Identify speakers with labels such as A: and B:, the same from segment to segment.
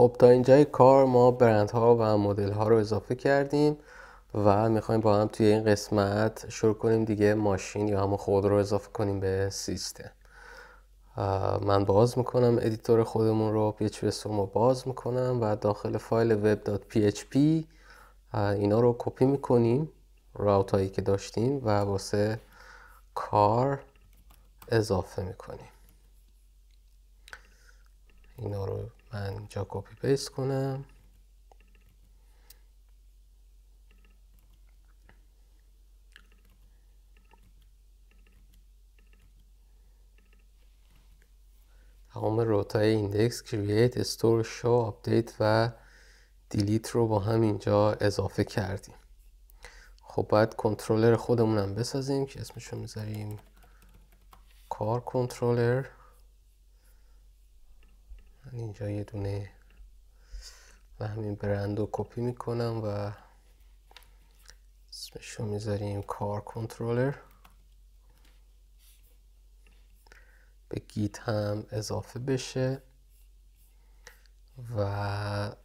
A: خب تا اینجای کار ما برندها و مدل ها رو اضافه کردیم و میخوایم با هم توی این قسمت شروع کنیم دیگه ماشین یا همون خود رو اضافه کنیم به سیستم. من باز میکنم ادیتور خودمون رو، PHP رو باز میکنم و داخل فایل web.php اینا رو کپی میکنیم، راوت هایی که داشتیم و واسه کار اضافه میکنیم. اینا رو من اینجا کپی پیست کنم. تمام روتای ایندکس، کرییت، استور، شو، آپدیت و دیلیت رو با هم اینجا اضافه کردیم. خب باید کنترلر خودمون هم بسازیم که اسمشو میذاریم کار کنترلر. من اینجا یه دونه و همین برند رو کپی میکنم و اسمشو میذاریم کار کنترلر. به گیت هم اضافه بشه و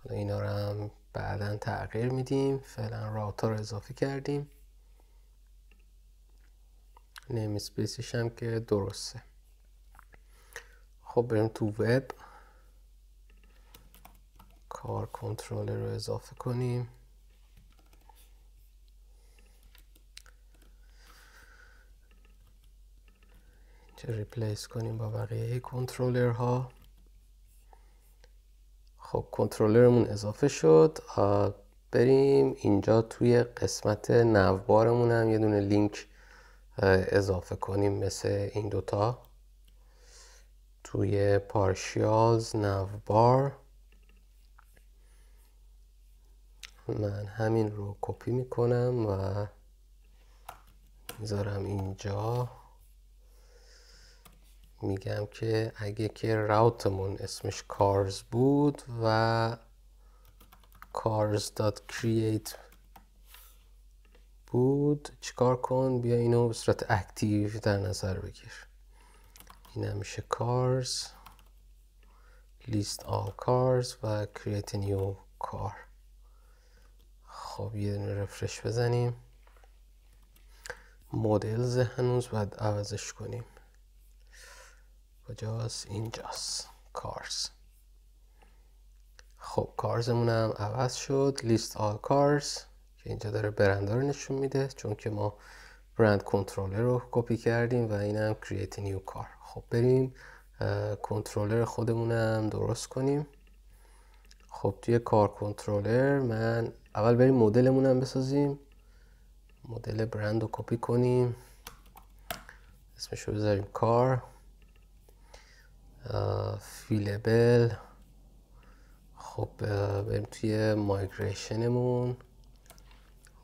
A: اینا رو هم بعدا تغییر میدیم. فعلا راوتا رو اضافه کردیم، نیم اسپیسش هم که درسته. خب بریم تو وب، کار کنترلر رو اضافه کنیم. اینجا ریپلیس کنیم با بقیه کنترلر ها. خب کنترلرمون اضافه شد. بریم اینجا توی قسمت نوبارمون هم یه دونه لینک اضافه کنیم مثل این دوتا. توی پارشیالز نوبار من همین رو کپی میکنم و میذارم اینجا. میگم که اگه که راوتمون اسمش کارز بود و cars.create بود، چیکار کن؟ بیا اینو به صورت اکتیو در نظر بگیر. این هم میشه cars list all cars و create a new car. خب یه دونه رفرش بزنیم. مدلز هنوز باید عوضش کنیم. کجاست؟ اینجاست، cars. خب کارزمون هم عوض شد، لیست آل کارز که اینجا داره برنده رو نشون میده چون که ما برند کنترلر رو کپی کردیم و این هم کرییت نیو کار. خب بریم کنترلر خودمون هم درست کنیم. خب توی کار کنترلر من اول بریم مدلمون هم بسازیم. مدل برند رو کپی کنیم، اسمش رو بذاریم کار، فیلبل. خب بریم توی مایگریشنمون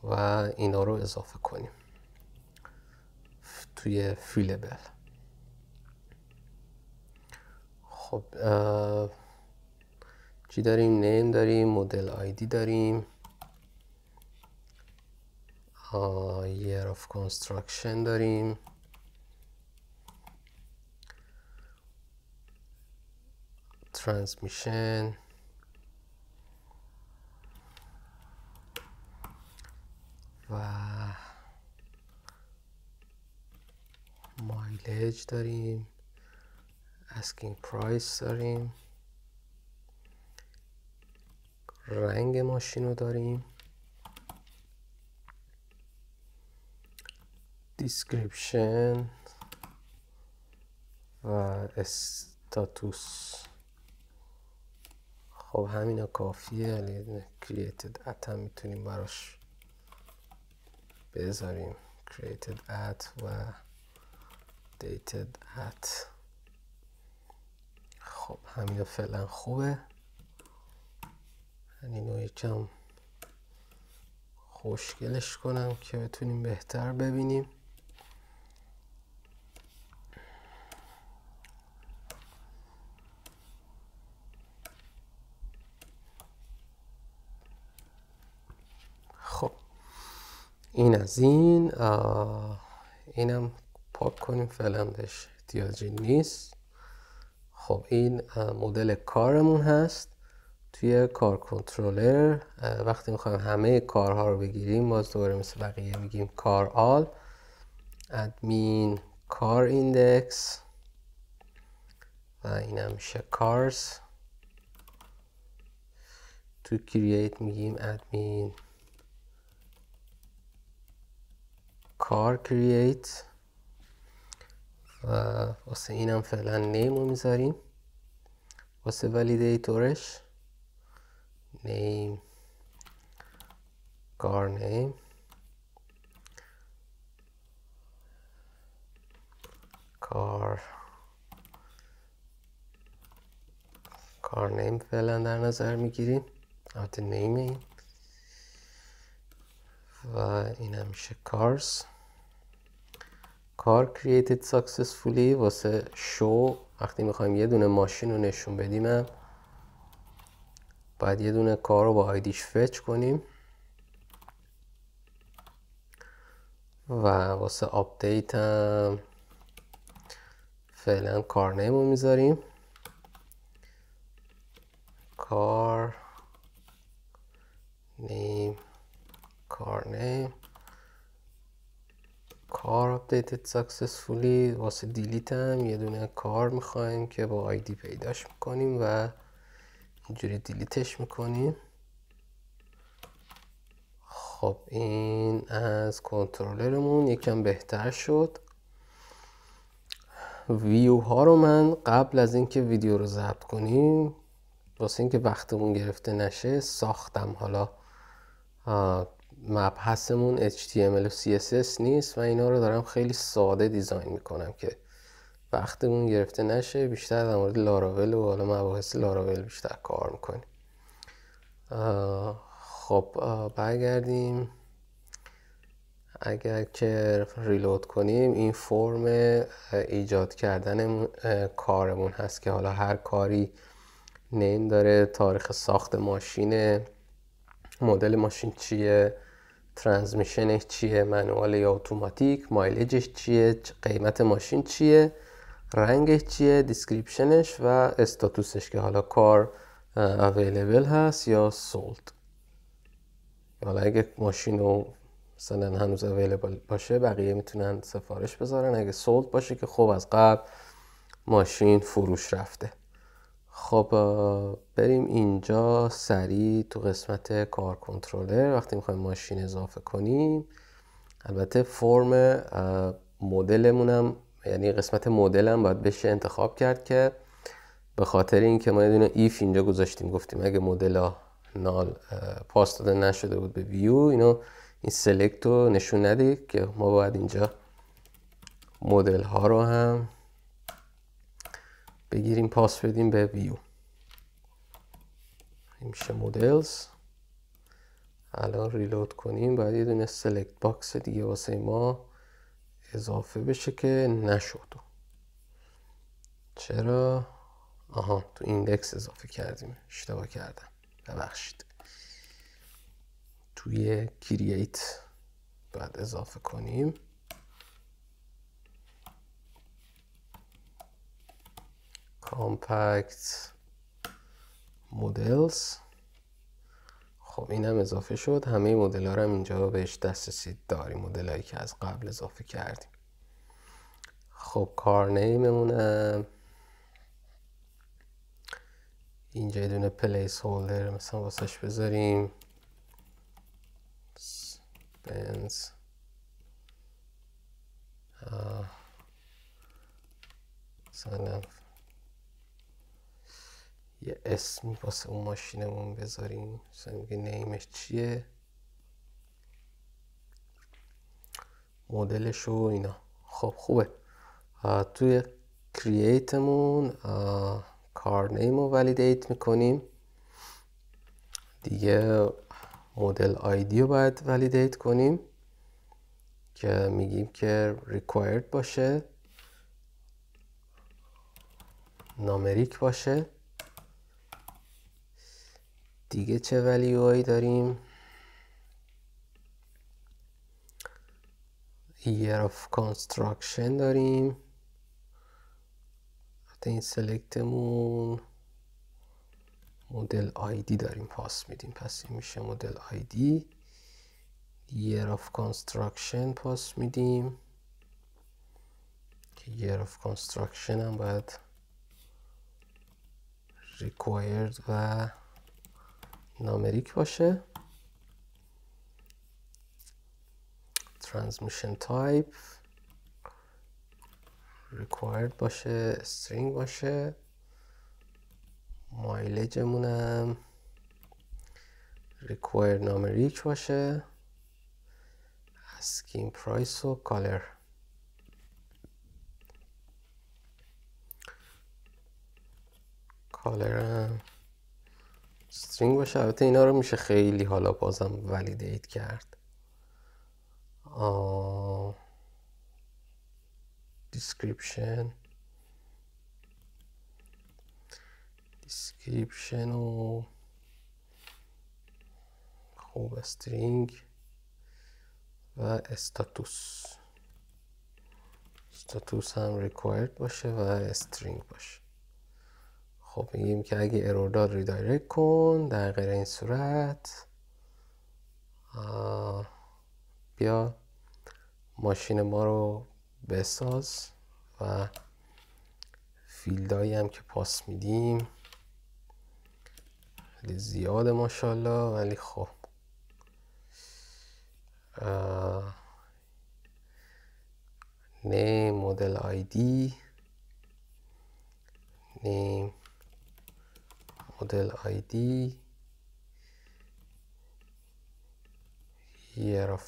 A: و اینا رو اضافه کنیم توی فیلبل. خب چی داریم؟ نیم داریم، مدل آیدی داریم، year of construction داریم، transmission و مایلج داریم، asking price داریم، رنگ ماشین رو داریم، description و استاتوس. خب همینا کافیه. created at هم میتونیم براش بذاریم، created at و dated at. خب همینا فعلا خوبه. من اینو یکم خوشگلش کنم که بتونیم بهتر ببینیم. خب این از این. اینم پاک کنیم، فعلا بهش احتیاجی نیست. خب این مدل کارمون هست. توی کار کنترلر وقتی میخوایم همه کارها رو بگیریم، باز دوباره مثل بقیه میگیم کار آل، ادمین کار ایندکس و این هم میشه کارز. تو کرییت میگیم ادمین کار کرییت و واسه اینم فعلا نیم رو میذاریم. واسه ولیدیتورش نیم کار نیم کار نیم فعلا در نظر میگیریم، البته نیم این و این هم میشه کارز. کار created successfully واسه شو، وقتی میخوایم یه دونه ماشین رو نشون بدیم باید یه دونه کار رو با آیدیش فچ کنیم و واسه آپدیت هم فعلا کار نیم رو میذاریم. کار نیم کار آپدیتد ساکسسفولی. واسه دیلیت هم یه دونه کار میخوایم که با آیدی پیداش میکنیم و اینجوری دیلیتش میکنیم. خب این از کنترلرمون یکم بهتر شد. ویو ها رو من قبل از اینکه ویدیو رو ضبط کنیم واسه اینکه وقتمون گرفته نشه ساختم. حالا مبحثمون HTML و CSS نیست و اینا رو دارم خیلی ساده دیزاین میکنم که وقتمون گرفته نشه. بیشتر در مورد لاراول و حالا مباحث لاراول بیشتر کار میکنیم. خب برگردیم. اگر که ریلود کنیم این فرم ایجاد کردن کارمون هست که حالا هر کاری نیم داره، تاریخ ساخت ماشین، مدل ماشین چیه، ترانسمیشنش چیه، منوال یا اتوماتیک، مایلجش چیه، قیمت ماشین چیه، رنگش چیه، دیسکریپشنش و استاتوسش که حالا کار اویلیبل هست یا سولد. حالا اگه ماشین رو مثلا هنوز اویلیبل باشه بقیه میتونن سفارش بذارن، اگه سولد باشه که خب از قبل ماشین فروش رفته. خب بریم اینجا سریع تو قسمت کار کنترلر. وقتی میخوایم ماشین اضافه کنیم، البته فرم مدلمونم یعنی قسمت مدلم باید بشه انتخاب کرد که به خاطر اینکه ما یه دونه ایف اینجا گذاشتیم، گفتیم اگه مدل نال پاس داده نشده بود به ویو، اینو این سلکت رو نشون نده که ما باید اینجا مدل ها رو هم بگیریم پاس بدیم به ویو. این میشه مدلز. الان ریلود کنیم باید یه دونه سلکت باکس دیگه واسه ما اضافه بشه که نشد. چرا؟ آها تو ایندکس اضافه کردیم، اشتباه کردم، ببخشید. توی کرییت باید اضافه کنیم. کامپکت مدلز. خب این هم اضافه شد. همه مدل ها رو هم اینجا بهش دسترسی داریم، مدل هایی که از قبل اضافه کردیم. خب کار نیممونم اینجا یه دونه پلیس هولدر مثلا واسش بذاریم بنز مثلا یه اسمی واسه اون ماشینمون بذاریم، مثلا میگه نیمش چیه، مدلش و اینا. خب خوبه. توی کرییتمون کار نیم رو ولیدیت میکنیم دیگه. مدل آیدی رو باید ولیدیت کنیم که میگیم که required باشه، نامریک باشه. دیگه چه ولیو هایی داریم؟ year of construction داریم، این سلکتمون مدل آیدی داریم پاس میدیم، پس این میشه مدل آیدی. year of construction پاس میدیم که year of construction هم باید required و نامریک باشه. transmission type required باشه، string باشه. مایلجمون هم required نامریک باشه. asking price و color هم string باشه. البته اینا رو میشه خیلی حالا بازم ولیدیت کرد. description و خوب string و استاتوس هم required باشه و string باشه. خب میگیم که اگه ارور داد ریدایرکت کن، در غیر این صورت بیا ماشین ما رو بساز و فیلدایی هم که پاس میدیم خیلی زیاده ماشاءالله، ولی خب name model ID name model ID year of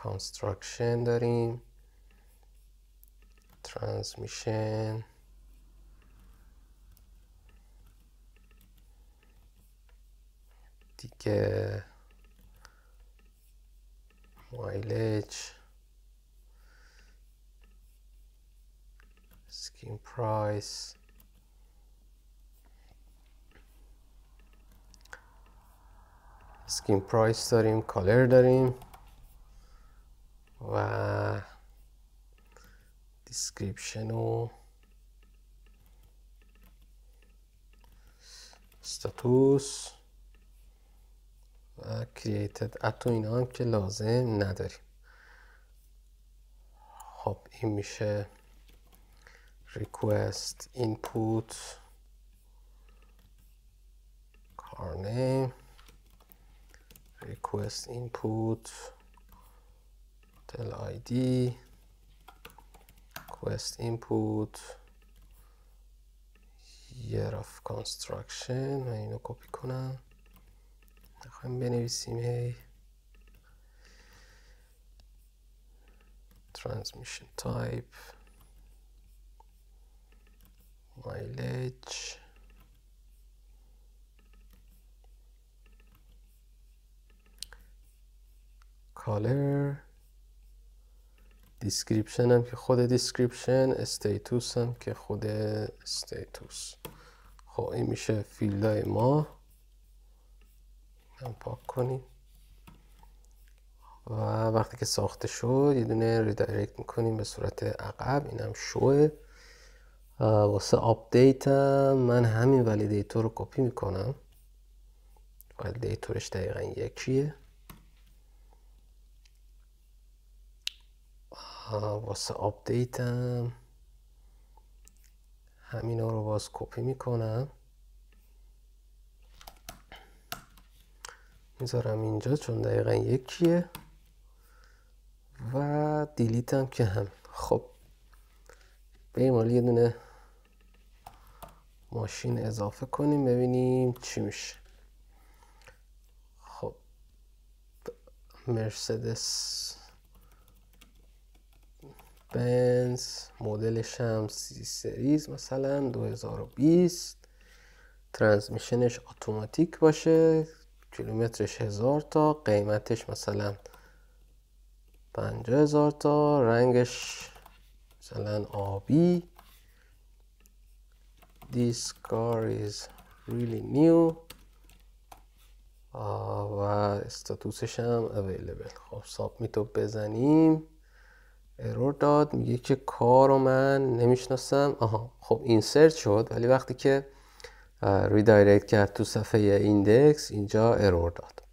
A: construction داریم. transmission دیگه mileage asking price داریم، color داریم و description و status و created at و اینا هم که لازم نداریم. خب این میشه request input car name request input model ID request input year of construction. من اینو کپی کنم، نخواهیم بنویسیم هی. transmission type mileage color description هم که خود description status هم که خود status. خب این میشه فیلدهای ما. هم پاک کنیم و وقتی که ساخته شد یه دونه ریدایرکت میکنیم به صورت عقب. اینم شوه. واسه آپدیت هم من همین ولیدیتور رو کپی میکنم، ولیدیتورش دقیقا یکیه. واسه آپدیت هم همین رو باز کپی میکنم میذارم اینجا چون دقیقا یکیه و دیلیت هم که هم. خب بریم حالا یه دونه ماشین اضافه کنیم ببینیم چی میشه. خب مرسدس بنز مدلش هم سی سریز مثلا 2020 ترانسمیشنش اتوماتیک باشه، کیلومترش 1000 تا، قیمتش مثلا 50,000 تا، رنگش مثلا آبی. This car is really new و استاتوسش هم available. خب سابمیت رو بزنیم ارور داد، میگه که کار رو من نمیشناسم. خب اینسرت شد، ولی وقتی که ریدایرکت کرد تو صفحه ایندکس اینجا ارور داد.